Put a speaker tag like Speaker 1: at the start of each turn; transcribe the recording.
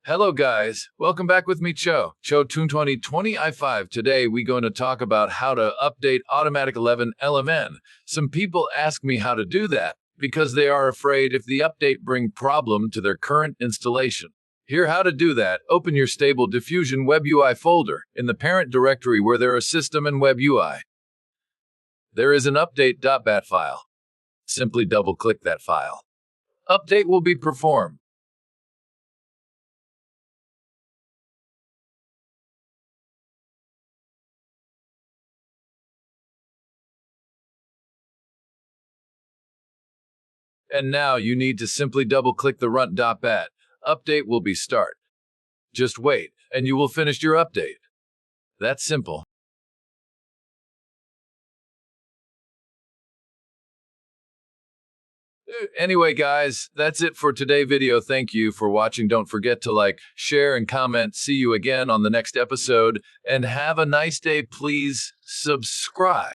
Speaker 1: Hello guys, welcome back with me Cho 2020 i5. Today we're going to talk about how to update Automatic1111. Some people ask me how to do that because they are afraid if the update bring problem to their current installation. Here how to do that. Open your stable Diffusion Web UI folder in the parent directory where there are system and web UI. There is an update.bat file. Simply double click that file. Update will be performed. And now you need to simply double-click the run.bat. Update will be start. Just wait, and you will finish your update. That's simple. Anyway, guys, that's it for today's video. Thank you for watching. Don't forget to like, share, and comment. See you again on the next episode. And have a nice day. Please subscribe.